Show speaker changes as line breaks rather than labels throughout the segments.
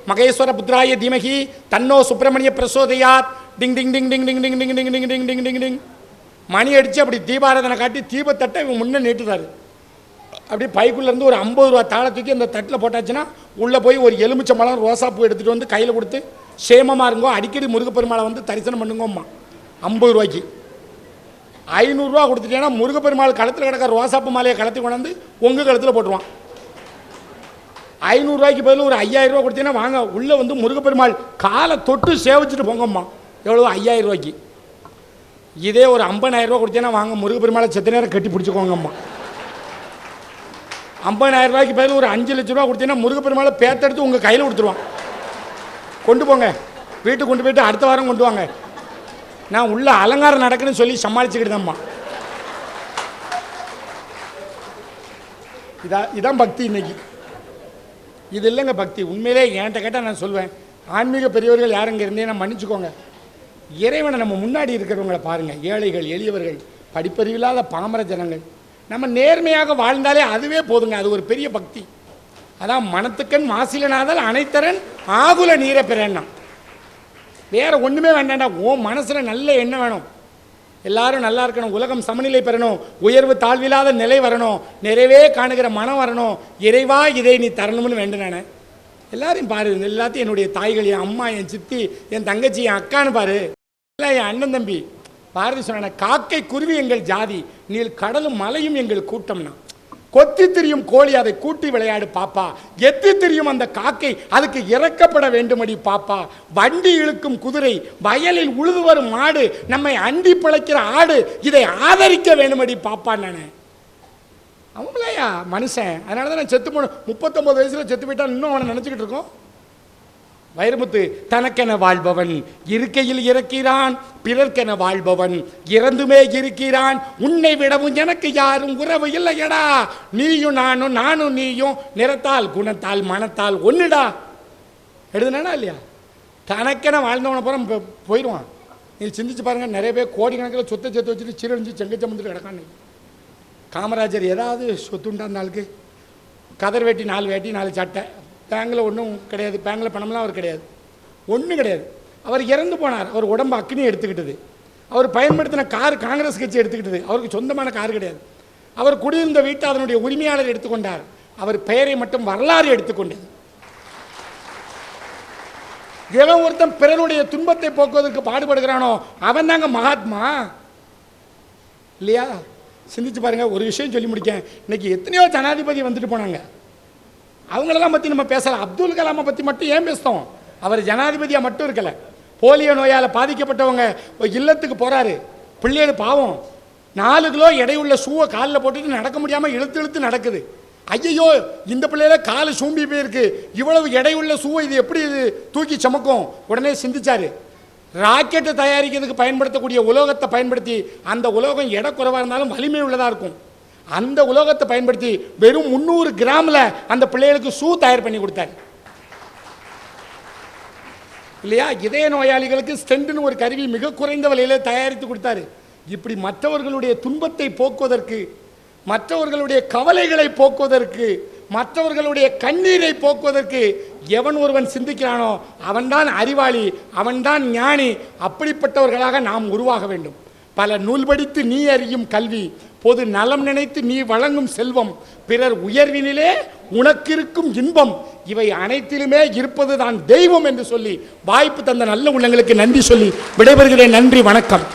மகேஸ்வர புத்திராய தீமகி தன்னோ சுப்பிரமணிய பிரசோதயாத். டிங் டிங் டிங் டிங் டிங் டிங் டிங் டிங் டிங் டிங் டிங் டிங் டிங் மணி அடித்து அப்படி தீபாராதனை காட்டி தீபத்தட்டை இவன் முன்னே நீட்டுறாரு. அப்படி பைக்குள்ளேருந்து ஒரு 50 ரூபா தாளை தூக்கி அந்த தட்டில் போட்டாச்சுன்னா உள்ளே போய் ஒரு எலுமிச்சை மலம் ரோசாப்பூ எடுத்துகிட்டு வந்து கையில் கொடுத்து சேமமாக இருங்கோ, அடிக்கடி முருகப்பெருமாளை வந்து தரிசனம் பண்ணுங்கோம்மா. 50 ரூபாய்க்கு 500 ரூபா கொடுத்துட்டேன்னா முருகப்பெருமாள் கழுத்தில் கிடக்கிற ரோசாப்பூ மாலையை கலத்தி கொண்டாந்து உங்கள் கழுத்தில் போட்டுருவான். 500 ரூபாய்க்கு பதில் ஒரு 5000 ரூபா கொடுத்தீங்கன்னா வாங்க உள்ளே வந்து முருகப்பெருமாள் காலை தொட்டு சேவிச்சுட்டு போங்கம்மா. எவ்வளோ? 5000 ரூபாய்க்கு. இதே ஒரு 50000 ரூபா கொடுத்தீங்கன்னா வாங்க முருகப்பெருமாளை செத்த நேரம் கட்டி பிடிச்சிக்கோங்கம்மா. 50000 ரூபாய்க்கு பதில் ஒரு 5 லட்ச ரூபா கொடுத்தீங்கன்னா முருகப்பெருமாளை பேத்தெடுத்து உங்கள் கையில் கொடுத்துருவான். கொண்டு போங்க, வீட்டுக்கு கொண்டு போயிட்டு அடுத்த வாரம் கொண்டு வாங்க. நான் உள்ள அலங்காரம் நடக்குன்னு சொல்லி சமாளிச்சுக்கிட்டுதாம்மா. இதான் பக்தி இன்னைக்கு. இது இல்லைங்க பக்தி. உண்மையிலே என்கிட்ட கேட்டால் நான் சொல்வேன், ஆன்மீக பெரியவர்கள் யாருங்க இருந்தேன்னா மன்னிச்சுக்கோங்க, இறைவனை நம்ம முன்னாடி இருக்கிறவங்களை பாருங்கள். ஏழைகள், எளியவர்கள், படிப்பறிவில்லாத பாமர ஜனங்கள், நம்ம நேர்மையாக வாழ்ந்தாலே அதுவே போதுங்க. அது ஒரு பெரிய பக்தி. அதான் மனத்துக்கண் மாசிலனாதல் அனைத்தரன் ஆகுல நீரை பெறன்னா. வேற ஒன்றுமே வேண்டாண்டா. ஓ மனசில் நல்ல எண்ணம் வேணும், எல்லாரும் நல்லா இருக்கணும், உலகம் சமநிலை பெறணும், உயர்வு தாழ்வில்லாத நிலை வரணும், நிறைவே காணுகிற மனம் வரணும், இறைவா இதை நீ தரணும்னு வேண்டும். நான் எல்லாரையும் பாரு, எல்லாத்தையும் என்னுடைய தாய்கள், என் அம்மா, என் சித்தி, என் தங்கச்சி, என் அக்கான்னு பாரு, எல்லாம் என் அண்ணன் தம்பி. பாரதி சொன்ன காக்கை குருவி எங்கள் ஜாதி, நீள் கடலும் மலையும் எங்கள் கூட்டம்னா. கொத்தி திரியும் கோழி அதை கூட்டி விளையாடு பாப்பா, எத்தி திரியும் அந்த காக்கை அதுக்கு இறக்கப்பட வேண்டுமடி பாப்பா, வண்டி இழுக்கும் குதிரை, வயலில் உழுது வரும் மாடு, நம்மை அண்டி பிழைக்கிற ஆடு, இதை ஆதரிக்க வேண்டுமடி பாப்பா. நானே அவங்களையா மனுஷன். அதனால தான் நான் செத்து போன 39 வயசுல செத்து போயிட்டான் இன்னும் அவனை நினச்சிக்கிட்டு இருக்கோம். வைரமுத்து, தனக்கென வாழ்பவன் இருக்கையில் இறக்கிறான், பிறர்க்கென வாழ்பவன் இறந்துமே இருக்கிறான், உன்னை விடவும் எனக்கு யாரும் உறவு இல்லையடா, நீயும் நானும் நானும் நீயும் நிறத்தால் குணத்தால் மனத்தால் ஒன்றுடா. எழுதுனா இல்லையா? தனக்கென வாழ்ந்தவனை புறம் போயிடுவான். நீ சிந்திச்சு பாருங்க, நிறைய பேர் கோடிக்கணக்கில் சொத்தை சேர்த்து வச்சுட்டு சீரழிஞ்சு செங்கச்சமுந்துட்டு கிடக்கான்னு. காமராஜர் ஏதாவது சொத்துண்டா அந்த ஆளுக்கு? கதர் வேட்டி 4 வேட்டி 4 சட்டை, பேங்கில் ஒன்றும் கிடையாது, பேங்கில் பணம்லாம் அவர் கிடையாது, ஒன்றும் கிடையாது. அவர் இறந்து போனார், அவர் உடம்பு அக்னி எடுத்துக்கிட்டது. அவர் பயன்படுத்தின கார் காங்கிரஸ் கட்சி எடுத்துக்கிட்டது, அவருக்கு சொந்தமான கார் கிடையாது. அவர் குடியிருந்த வீட்டை அதனுடைய உரிமையாளர் எடுத்துக்கொண்டார், அவர் பெயரை மட்டும் வரலாறு எடுத்துக்கொண்டது. எவன் ஒருத்தன் பிறனுடைய துன்பத்தை போக்குவதற்கு பாடுபடுகிறானோ அவன் தாங்க மகாத்மா இல்லையா? சிந்திச்சு பாருங்க. ஒரு விஷயம் சொல்லி முடிக்க, இன்னைக்கு எத்தனையோ ஜனாதிபதி வந்துட்டு போனாங்க, அவங்களெல்லாம் பற்றி நம்ம பேசலாம். அப்துல் கலாமை பற்றி மட்டும் ஏன் பேசுகிறோம்? அவர் ஜனாதிபதியாக மட்டும் இருக்கலை, போலியோ நோயால் பாதிக்கப்பட்டவங்க இல்லத்துக்கு போகிறாரு. பிள்ளைகள் பாவம் 4 கிலோ எடையுள்ள ஷூவை காலில் போட்டுட்டு நடக்க முடியாமல் இழுத்து இழுத்து நடக்குது. ஐயோ இந்த பிள்ளையில காலு சூம்பி போயிருக்கு, இவ்வளவு எடையுள்ள ஷூவை இது எப்படி இது தூக்கி சமக்கும்? உடனே சிந்திச்சாரு, ராக்கெட்டை தயாரிக்கிறதுக்கு பயன்படுத்தக்கூடிய உலோகத்தை பயன்படுத்தி, அந்த உலோகம் எடை குறைவாக இருந்தாலும் வலிமை உள்ளதாக இருக்கும், அந்த உலோகத்தை பயன்படுத்தி வெறும் 300 கிராமில் அந்த பிள்ளைகளுக்கு ஷூ தயார் பண்ணி கொடுத்தார் இல்லையா? இதய நோயாளிகளுக்கு ஸ்டென்ட்னு ஒரு கருவி மிக குறைந்த விலையில் தயாரித்து கொடுத்தாரு. இப்படி மற்றவர்களுடைய துன்பத்தை போக்குவதற்கு, மற்றவர்களுடைய கவலைகளை போக்குவதற்கு, மற்றவர்களுடைய கண்ணீரை போக்குவதற்கு எவன் ஒருவன் சிந்திக்கிறானோ அவன்தான் அறிவாளி, அவன்தான் ஞானி. அப்படிப்பட்டவர்களாக நாம் உருவாக வேண்டும். பல நூல் படித்து நீ அறியும் கல்வி, பொது நலம் நினைத்து நீ வழங்கும் செல்வம், பிறர் உயர்வினிலே உனக்கு இருக்கும் இன்பம், இவை அனைத்திலுமே இருப்பது தான் தெய்வம் என்று சொல்லி வாய்ப்பு தந்த நல்ல உள்ளங்களுக்கு நன்றி சொல்லி விடைபெறுகிறேன். நன்றி, வணக்கம்.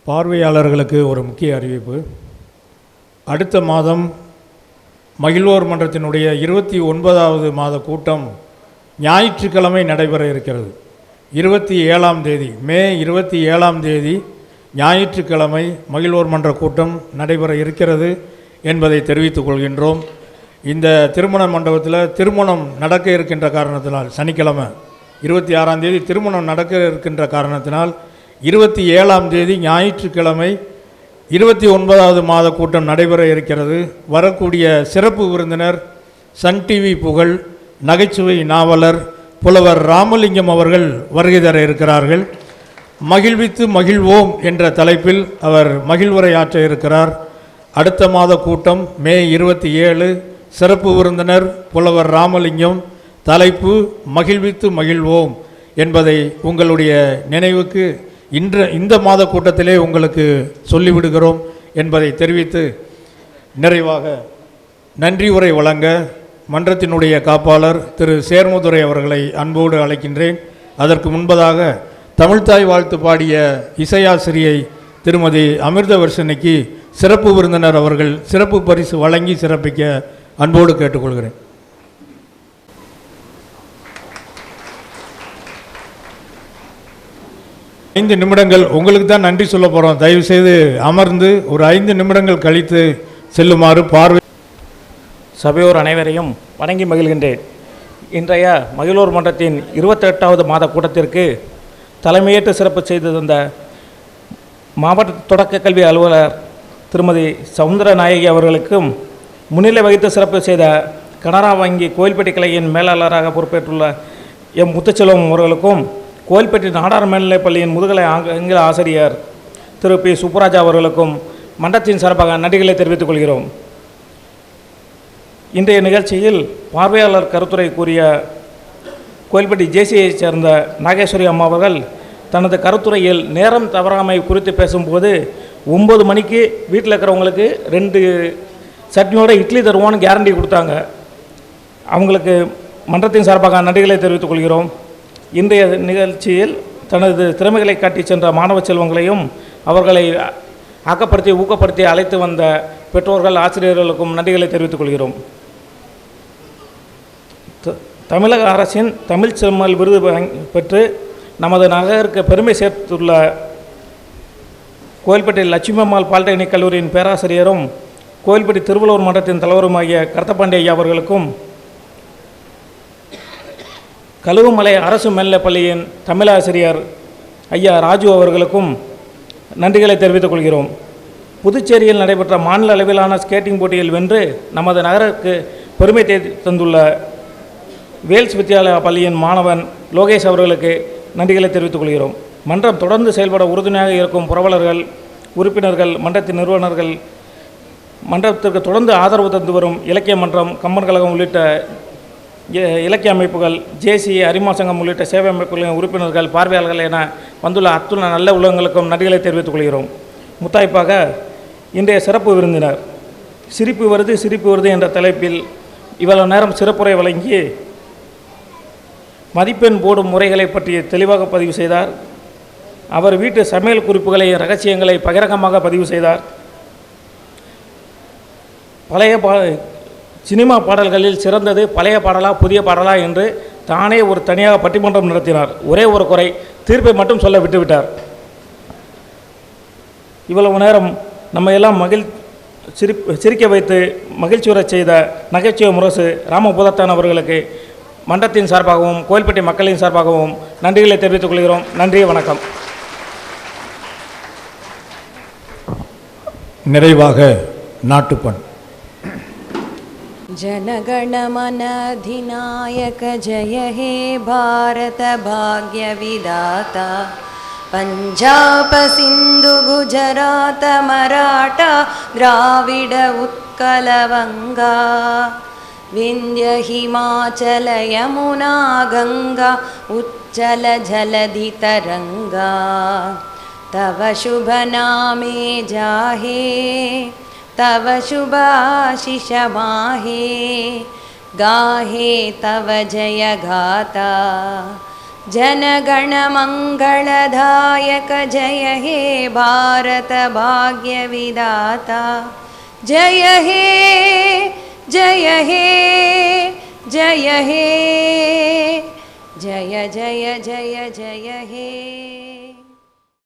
பார்வையாளர்களுக்கு ஒரு முக்கிய அறிவிப்பு. அடுத்த மாதம் மகிழ்வோர் மன்றத்தினுடைய 29வது மாத கூட்டம் ஞாயிற்றுக்கிழமை நடைபெற இருக்கிறது. 27ஆம் தேதி, மே 27ஆம் தேதி ஞாயிற்றுக்கிழமை மகிழ்வோர் மன்ற கூட்டம் நடைபெற இருக்கிறது என்பதை தெரிவித்துக் கொள்கின்றோம். இந்த திருமண மண்டபத்தில் திருமணம் நடக்க இருக்கின்ற காரணத்தினால், சனிக்கிழமை 26ஆம் தேதி திருமணம் நடக்க இருக்கின்ற காரணத்தினால் 27ஆம் தேதி ஞாயிற்றுக்கிழமை 29வது மாத கூட்டம் நடைபெற இருக்கிறது. வரக்கூடிய சிறப்பு விருந்தினர் சன் டிவி புகழ் நகைச்சுவை நாவலர் புலவர் ராமலிங்கம் அவர்கள் வருகை தர இருக்கிறார்கள். மகிழ்வித்து மகிழ்வோம் என்ற தலைப்பில் அவர் மகிழ்வுரை ஆற்ற இருக்கிறார். அடுத்த மாத கூட்டம் மே 27. சிறப்பு விருந்தினர் புலவர் ராமலிங்கம். தலைப்பு மகிழ்வித்து மகிழ்வோம் என்பதை உங்களுடைய நினைவுக்கு இந்த மாத கூட்டத்திலே உங்களுக்கு சொல்லிவிடுகிறோம் என்பதை தெரிவித்து நிறைவாக நன்றி உரை வழங்க மன்றத்தினுடைய காப்பாளர் திரு சேர்முதுரை அவர்களை அன்போடு அழைக்கின்றேன். அதற்கு முன்பதாக தமிழ்த்தாய் வாழ்த்து பாடிய இசையாசிரியை திருமதி அமிர்தவர்ஷினிக்கு சிறப்பு விருந்தினர் அவர்கள் சிறப்பு பரிசு வழங்கி சிறப்பிக்க அன்போடு கேட்டுக்கொள்கிறேன். ஐந்து நிமிடங்கள் உங்களுக்கு தான் நன்றி சொல்ல போகிறோம். தயவுசெய்து அமர்ந்து ஒரு 5 நிமிடங்கள் கழித்து செல்லுமாறு பார்வை.
சபையோர் அனைவரையும் வணங்கி மகிழ்கின்றேன். இன்றைய மகிழோர் மன்றத்தின் 28வது மாத கூட்டத்திற்கு தலைமையேற்று சிறப்பு செய்து தந்த மாவட்ட தொடக்க கல்வி அலுவலர் திருமதி சவுந்தரநாயகி அவர்களுக்கும், முன்னிலை வகித்து சிறப்பு செய்த கனரா வங்கி கோயில்பட்டி கிளையின் மேலாளராக பொறுப்பேற்றுள்ள எம் முத்துச்செல்வம் அவர்களுக்கும், கோயில்பட்டி நாடார் மேல்நிலைப் பள்ளியின் முதுகலை ஆங்கில ஆசிரியர் திரு பி சுப்புராஜா அவர்களுக்கும் மன்றத்தின் சார்பாக நன்றிகளை தெரிவித்துக் கொள்கிறோம். இன்றைய நிகழ்ச்சியில் பார்வையாளர் கருத்துரை கூறிய கோயில்பட்டி ஜேசியைச் சேர்ந்த நாகேஸ்வரி அம்மா அவர்கள் தனது கருத்துரையில் நேரம் தவறாமை குறித்து பேசும்போது 9 மணிக்கு வீட்டில் இருக்கிறவங்களுக்கு 2 சட்னியோட இட்லி தருவோன்னு கேரண்டி கொடுத்தாங்க. அவங்களுக்கு மன்றத்தின் சார்பாக நன்றிகளை தெரிவித்துக் கொள்கிறோம். இன்றைய நிகழ்ச்சியில் தனது திறமைகளை காட்டி சென்ற மாணவ செல்வங்களையும் அவர்களை ஆக்கப்படுத்தி ஊக்கப்படுத்தி அழைத்து வந்த பெற்றோர்கள் ஆசிரியர்களுக்கும் நன்றிகளை தெரிவித்துக் கொள்கிறோம். தமிழக அரசின் தமிழ் செம்மல் விருது பெற்று நமது நகருக்கு பெருமை சேர்த்துள்ள கோயில்பட்டி லட்சுமி அம்மாள் பாலிடெக்னிக் கல்லூரியின் பேராசிரியரும் கோயில்பட்டி திருவள்ளுவர் மன்றத்தின் தலைவருமாகிய கருத்தப்பாண்டி ஐயா அவர்களுக்கும், கழுகுமலை அரசு மேல்நிலைப் பள்ளியின் தமிழாசிரியர் ஐயா ராஜு அவர்களுக்கும் நன்றிகளை தெரிவித்துக் கொள்கிறோம். புதுச்சேரியில் நடைபெற்ற மாநில அளவிலான ஸ்கேட்டிங் போட்டியில் வென்று நமது நகருக்கு பெருமை தந்துள்ள வேல்ஸ் வித்யாலயா பள்ளியின் மாணவன் லோகேஷ் அவர்களுக்கு நன்றிகளை தெரிவித்துக் கொள்கிறோம். மன்றம் தொடர்ந்து செயல்பட உறுதுணையாக இருக்கும் புரவலர்கள், உறுப்பினர்கள், மன்றத்தின் நிறுவனர்கள், மன்றத்திற்கு தொடர்ந்து ஆதரவு தந்து வரும் இலக்கிய மன்றம், கம்பன் கழகம் உள்ளிட்ட இலக்கிய அமைப்புகள், ஜேசி, அரிமா சங்கம் உள்ளிட்ட சேவை அமைப்புகளின் உறுப்பினர்கள், பார்வையாளர்கள் என வந்துள்ள அத்துணை நல்ல உள்ளங்களுக்கும் நன்றிகளை தெரிவித்துக் கொள்கிறோம். முத்தாய்ப்பாக இன்றைய சிறப்பு விருந்தினர் சிரிப்பு வருது என்ற தலைப்பில் இவ்வளவு நேரம் சிறப்புரை வழங்கி மதிப்பெண் போடும் முறைகளை பற்றி தெளிவாக பதிவு செய்தார். அவர் வீட்டு சமையல் குறிப்புகளை, ரகசியங்களை பகிரங்கமாக பதிவு செய்தார். சினிமா பாடல்களில் சிறந்தது பழைய பாடலா புதிய பாடலா என்று தானே ஒரு தனியாக பட்டிமன்றம் நடத்தினார். ஒரே ஒரு குறை, தீர்ப்பை மட்டும் சொல்ல விட்டுவிட்டார். இவ்வளவு நேரம் நம்ம எல்லாம் சிரிக்க வைத்து மகிழ்ச்சியுறச் செய்த நகைச்சுவை முரசு ராமபூதத்தான் அவர்களுக்கு மன்றத்தின் சார்பாகவும் கோயில்பட்டி மக்களின் சார்பாகவும் நன்றிகளை தெரிவித்துக் கொள்கிறோம். நன்றி, வணக்கம்.
நிறைவாக நாட்டுப்பண்.
जनगणमन अधिनायक जय हे भारत भाग्य विधाता पंजाब सिंधु गुजरात मराठा द्राविड उत्कल वंगा विंध्य हिमाचल यमुना गंगा उच्चल जलधि तरंगा तव शुभ नामे जाहे तव शुभ आशीष माहे गाहे तव जय गाथा जनगण मंगलदायक जय हे भारत भाग्य विधाता जय हे जय हे जय हे जय जय जय जय हे।